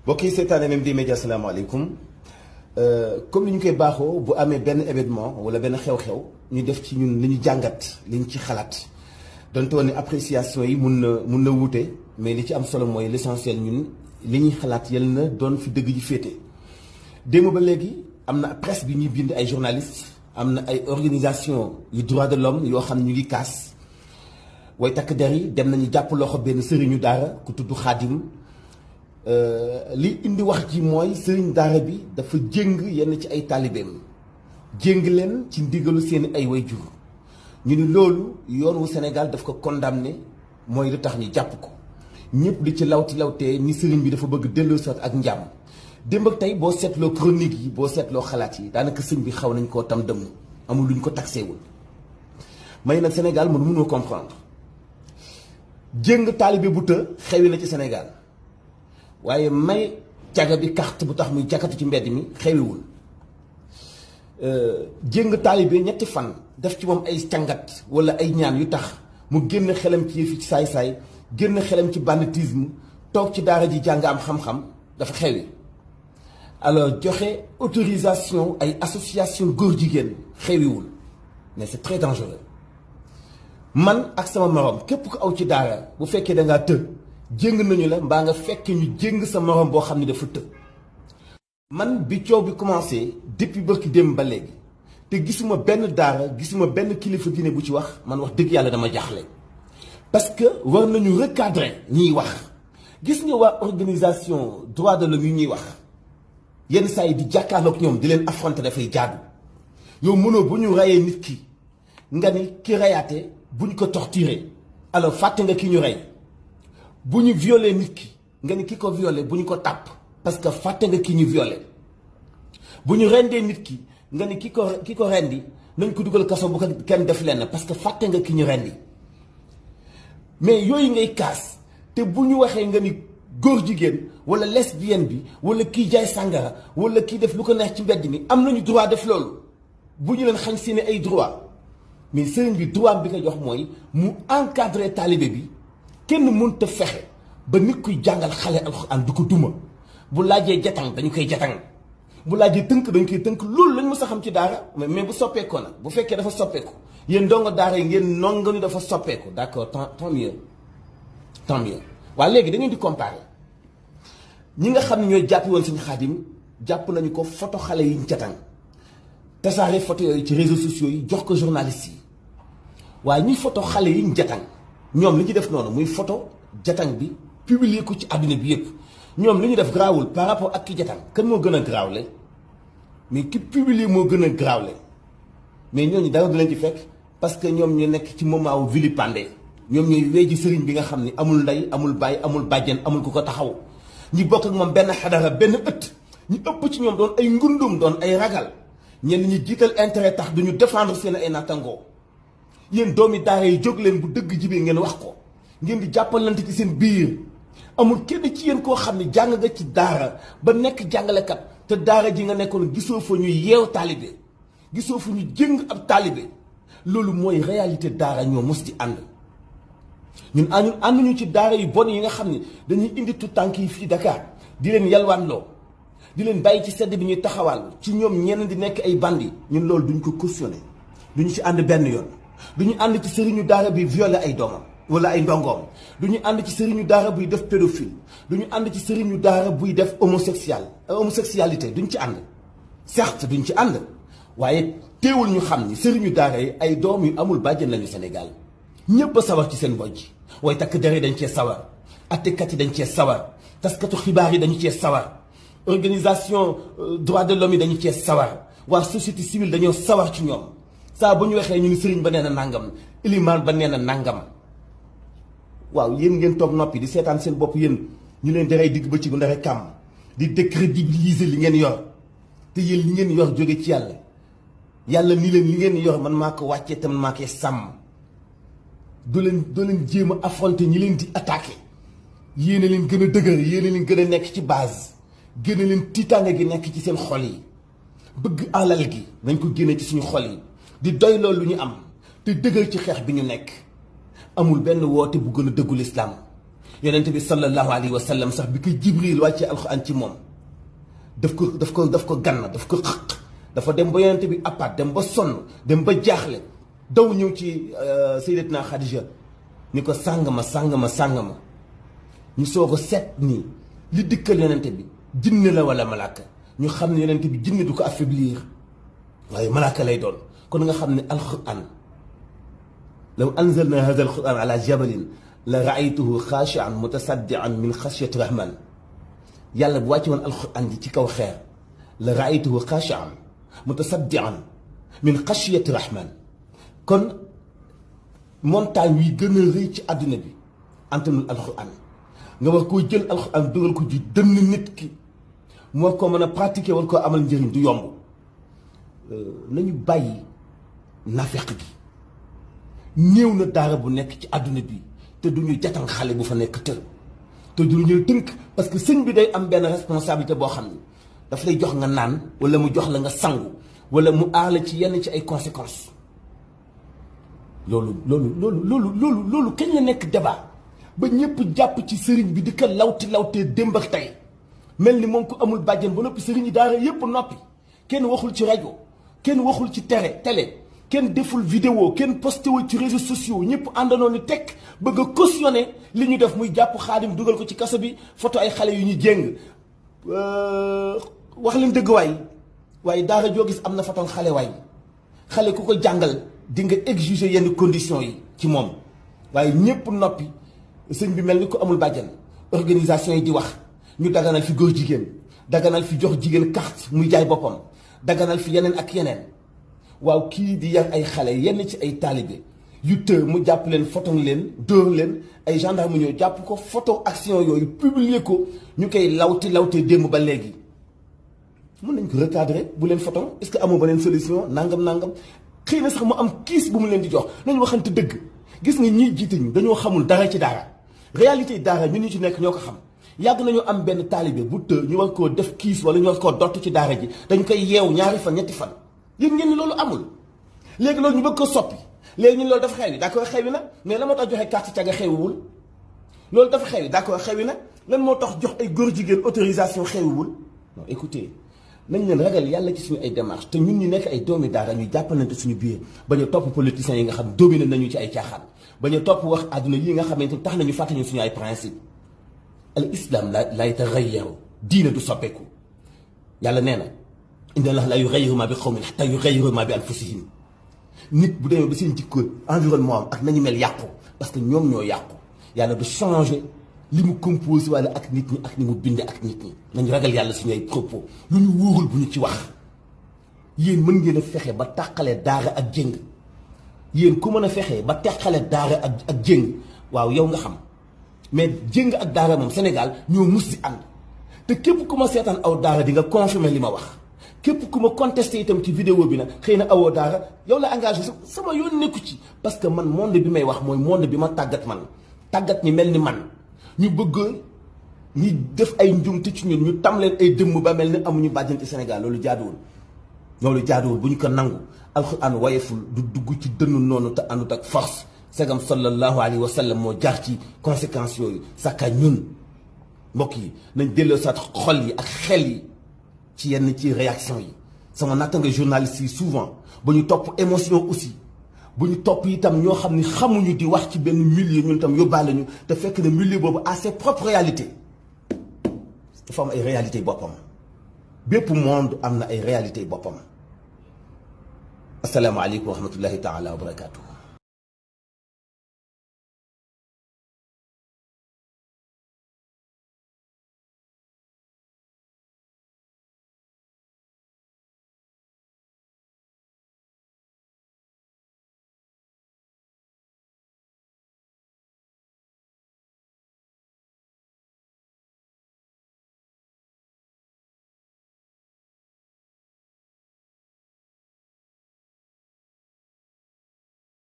mbokk yi seetaan MMD Média salaamaaleykum comme ni ñu koy baaxoo bu amee benn événement wala benn xew-xew ñu def ci ñun li ñu jàngat li ñu ci xalaat donte woon ne appréciation yi mun na wuute mais li ci am solo mooy l'essentiel ñun li ñuy xalaat yal na doon fi dëgg ji féete. démb ba léegi am na presse bi ñuy bind ay journalistes am na ay organisation yu droit de l'homme yoo xam ne ñu ngi kaas way takk der yi dem nañu jàpp loxo benn sëriñu daara ku tudd Xaadim. li indi wax ji mooy sëriñ daara bi dafa jéng yenn ci ay taalibeem jéng leen ci ndigalu seeni ay wayjur ñu ni loolu yoon wu Sénégal daf ko condamné mooy lu tax ñu jàpp ko ñëpp di ci lawtee ni sëriñ bi dafa bëgg delloo soit ak njàmm démb ak tey boo seetloo chronique yi boo seetloo xalaat yi daanaka sëñ bi xaw nañ koo tam dëmm amul luñ ko taxeewul may nag Sénégal mënoo comprendre jéng taalibe bu të xewi na ci Sénégal waaye may caga bi carte bu tax muy jakatu ci mbedd mi xewiwul jéng taalibe ñetti fan def ci moom ay càngat wala ay ñaan yu tax mu génn xelam ci yëfi ci saay-saay génn xelam ci banditisme toog ci daara ji jàng am xam-xam dafa xewi alors joxe autorisation ay association góor jigéen xewiwul mais c'est très dangereux man ak sama morom képp ko aw ci daara bu fekkee da ngaa të jéng nañu la mbaa nga fekk ñu jéng sa morom boo xam ne dafa të man bi coow bi commencé depuis bërki démb ba léegi te gisuma benn daara gisuma benn kilifa diine bu ci wax man wax dëgg yàlla dama jaaxle parce que war nañu recadrer ñiy wax gis nga waa organisation droit de l'homme yi ñuy wax yenn saa yi di jàkkaarloog ñoom di leen affronter dafay jaadu yow mënoo bu ñu reyee nit ki nga ni ki reyaate bu ñu ko torturer alors fàtte nga ki ñu rey bu ñu violé nit ki nga ni ki ko violé bu ñu ko tàpp parce que fàtte nga ki ñu violé bu ñu rendee nit ki nga ni ki ko rendi nañ ko dugal kaso bu ko kenn def lenn parce que fàtte nga ki ñu rendi mais yooyu ngay kaas te bu ñu waxee nga ni góor jigéen wala lesbienne bi wala kii jaay sàngara wala kii def lu ko neex ci mbedd mi am nañu droit def loolu bu ñu leen xañ seeni ay droit mais sëriñ bi droit bi ko jox mooy mu encadrer taalibe bi kenn mënut a fexe ba nit kuy jàngal xale alxuraan du ko duma bu laajee jatang dañu koy jatang bu laajee tënk dañu koy tënk loolu lañ mës a xam ci daara mais bu soppeekoo nag bu fekkee dafa soppeeku yéen ndongo daara yi ngeen nonga ni dafa soppeeku d'accord tant mieux waaye léegi dañu di comparer ñi nga xam ne ñooy jàppi woon suñu Xaadim jàpp nañu ko photo xale yi ñu jatang tasaare photo yooyu ci réseaux sociaux yi jox ko journalistes yi waaye ñi photo xale yi ñu jatang ñoom li ñu def noonu muy photo jatang bi publier ko ci àdduna bi yëpp ñoom li ñu def garaawul par rapport ak ki jatang kan moo gën a garaawle mais ki publier moo gën a garaawle mais ñooñu dara du leen ci fekk parce que ñoom ñu nekk ci moment wu vilipendé ñoom ñooy weeji sëriñ bi nga xam ni amul ndey amul baay amul bàjjen amul ku ko taxaw ñi bokk ak moom benn xadara benn ëtt ñu ëpp ci ñoom doon ay ngundum doon ay ragal ñenn ñi jiital intérêt tax duñu défendre seen ay nattangoo yéen doomi daara yi jóg leen bu dëgg jibee ngeen wax ko ngeen di jàppalante ci seen biir amul kenn ci yéen koo xam ne jàng nga ci daara ba nekk jàngalekat te daara ji nga nekkoon gisoo fa ñu yeew taalibe gisoo fa ñu jëng ab taalibe loolu mooy réalité daara ñoo mos di ànd ñun ànduñu ci daara yu bon yi nga xam ne dañuy indi tout tànk yi fii Dakar di leen yalwaanloo di leen bàyyi ci sedd bi ñuy taxawal ci ñoom ñenn di nekk ay bandi ñun loolu duñ ko cautionné duñu ci ànd benn yoon duñu ànd ci sëriñu daara bi violé ay doomam wala ay ndongoom duñu ànd ci sëriñu daara buy def pédophile duñu ànd ci sëriñu daara buy def homosexualité duñ ci ànd certes duñ ci ànd waaye teewul ñu xam ni sëriñu daara yi ay doom yu amul bàjjen lañu Sénégal ñëpp a sawar ci seen bojj waaye takk der yi dañ cee sawar attekat yi dañ cee sawar taskatu xibaar yi dañu cee sawar organisation droit de l'homme yi dañu cee sawar waa société civile dañoo sawar ci ñoom saa bu ñu waxee ñu ni sëriñ ba nee na nangam ilimaan ba nee na nangam waaw yéen ngeen toog noppi di seetaan seen bopp yéen ñu leen di rey digg ba ci gu ndare kàmm di décrédibiliser li ngeen yor te yéen li ngeen yor jóge ci yàlla nii leen li ngeen yor man maa ko wàccee te man maa koy sàmm doo leen jéem a affronter ñi leen di attaquer yéen a leen gën a dëgër yéen a leen gën a nekk ci base gën a leen tiitaange gi nekk ci seen xol yi bëgg alal gi nañ ko génne ci suñu xol yi di doy loolu lu ñu am te dëgër ci xeex bi ñu nekk amul benn woote bu gën a dëggu lislaam yonent bi sallallahu alayhi wa sallam sax bi ko Jibril wàccee alxuraan ci moom daf ko gann daf ko xëq dafa dem ba yonent bi appaat dem ba sonn dem ba jaaxle daw ñëw ci Sayyidatuna Khadija ni ko sàng ma ñu soog a seet nii li dikkal yonent bi jinne la wala malaaka ñu xam ne yonent bi jinne du ko affaiblir waaye malaaka lay doon kon nga xam ne alxuraan law anzalna hada alquran ala jabalin la raaytuhu xaashian mutasaddian min xashyati rahman yàlla bu wàcce woon alquran ji ci kaw xeer la raaytuhu xaashian mutasaddian min xashyati rahman kon montagne yi gën a rëy ci àdduna bi antanul alquran nga war koo jël alquran dugal ko ci dënn nit ki moo ko mën a pratiquer war koo amal njëriñ du yomb nañu bàyyi nafeq gi néew na daara bu nekk ci àdduna bi te du ñu jatan xale bu fa nekk tër te du ñu tënk parce que sëñ bi day am benn responsabilité boo xam ne daf lay jox nga naan wala mu jox la nga sangu wala mu aar la ci yenn ci ay conséquences loolu kañ la nekk débat ba ñëpp jàpp ci sëriñ bi di ko lawtee démb ak tey mel ni moom ko amul bàjjen ba noppi sëriñ yi daara yëpp noppi kenn waxul ci rajo kenn waxul ci télé kenn deful vidéo kenn posté wul ci réseaux sociaux ñëpp àndandoo ni tekk bëgg a cautionné li ñu def muy jàpp Xaadim dugal ko ci kaso bi photo ay xale yu ñu jéng wax leen dëgg waaye daara joo gis am na photo xale xale ku ko jàngal di nga exiger yenn conditions yi ci moom waaye ñëpp noppi sëñ bi mel ni ko amul bàjjan organisation yi di wax ñu daganal fi góor jigéen daganal fi jox jigéen carte muy jaay boppam daganal fi yeneen ak yeneen waaw kii di yar ay xale yenn ci ay taalibe yu të mu jàpp leen photo leen dóor leen ay gendarme ñëw jàpp ko photo action yooyu publier ko ñu koy lawte démb ba léegi mën nañ ko recadrer bu leen photo est-ce que amoo beneen solution nangam xëy na sax mu am kiis bu mu leen di jox nañu waxante dëgg gis nga ñiy jiite ñu dañoo xamul dara ci daara réalité daara ñun ñu ci nekk ñoo ko xam yàgg nañu am benn taalibe bu të ñu war koo def kiis wala ñu war koo dott ci daara ji dañ koy yeew 2 fan 3 fan yéen ngeen ni loolu amul léegi loolu ñu bëgg ko soppi léegi ñun loolu dafa xewi d'accord xewi na mais lan moo tax joxe carte caga xewiwul loolu dafa xewi d'accord xewi na lan moo tax jox ay góor jigéen autorisation xewiwul non écoutez nañ leen ragal yàlla ci suñu ay démarche te ñun ñu nekk ay doomi daara ñu jàppalante suñu biir bañ a topp politiciens yi nga xam dominé nañu ci ay caaxaan bañ a topp wax àdduna yi nga xamante ni tax nañu fàtte ñu suñu ay principe al islam la yataghayyaru diina du soppeeku yàlla nee na inna allaha la yughayyiru ma bi qawmin hatta yughayyiru ma bi anfusihim nit bu demee ba seen jikko environnement am ak nañu mel yàqu parce que ñoom ñoo yàqu yàlla du changer li mu composé wala ak nit ñi ak ni mu binde ak nit ñi nañu ragal yàlla suñu ay propos lu ñu wóorul bu ñu ci wax yéen mën ngeen a fexe ba tàqale daara ak jëng yéen ku mën a fexe ba teqale daara ak jëng waaw yow nga xam mais jëng ak daara moom Sénégal ñoo mus di ànd te képp ku ma seetaan aw daara di nga confirmer li ma wax képp ku ma contesté itam ci vidéo bi nag xëy na awoo daara yow la engagé sama yoon nekku ci parce que man monde bi may wax mooy monde bi ma tàggat ñi mel ni man ñu bëgg ñi def ay njumte ci ñun ñu tam leen ay dëmm ba mel ni amuñu bàjjanti Sénégal loolu jaaduwul bu ñu ko nangu alxuraan wayeful du dugg ci dënnu noonu te àndut ak force segam sallallahu alayhi wa sallam moo jaar ci conséquences yooyu sàkka ñun mbokk yi nañ delloo saat xol yi ak xel yi ci yenn ci réaction yi sama nattanga journaliste yi souvent ba ñu topp émotion aussi bu ñu topp itam ñoo xam ni xamuñu di wax ci benn milieu ñun itam yóbbaale ñu te fekk na milieu boobu à ses propres réalités dafa am ay réalités boppam bépp monde am na ay réalités boppam asalaamaaleykum wa rahmatullahi taala wa barakaatu.